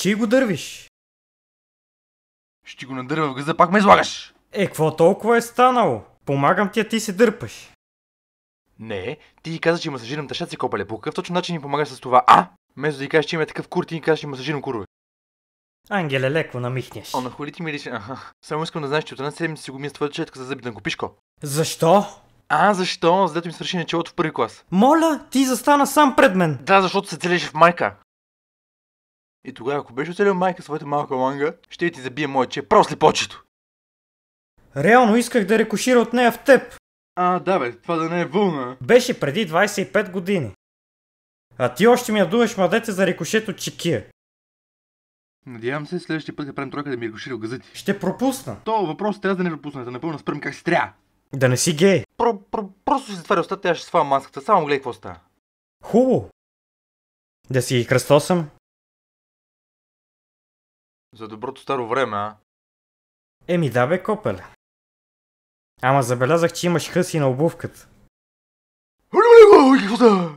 Чи го дървиш? Ще го надърва в газа, пак ме излагаш! Какво толкова е станало? Помагам ти, а ти се дърпаш. Не, ти каза, че масажирам тъщаци копале. По какъв точно начин ми помагаш с това? А? Вместо да ти кажеш, че има такъв кур, ти ни казваш, че масажирам курове. Ангеле, леко намихняш. О, на хули ти ми личи. Само искам да знаеш, че от една седмица си го мия с твоята четка за зъби на копишко. Защо? Защо? За дето ми свърши началото в първи клас. Моля, ти застана сам пред мен. Да, защото се целеше в майка. И тогава, ако беше оцелил майка своята малка ланга, ще ти забие моят право слепочето. Реално исках да рекошира от нея в теб. Да бе, това да не е вълна. Беше преди 25 години. А ти още ми ядуваш младеца за рикошет от чекия. Надявам се следващия път да правим тройка да ми рекошира газа ти. Ще пропусна. То въпрос трябва да не пропусна, да напълно спрем как си трябва. Да не си гей. Просто си затваря устата, аз ще сваля маската, само гледай какво става. Хубаво. Да си ги кръстосам? За доброто старо време, Еми да бе, копеле. Ама забелязах, че имаш хъси на обувката. Какво става?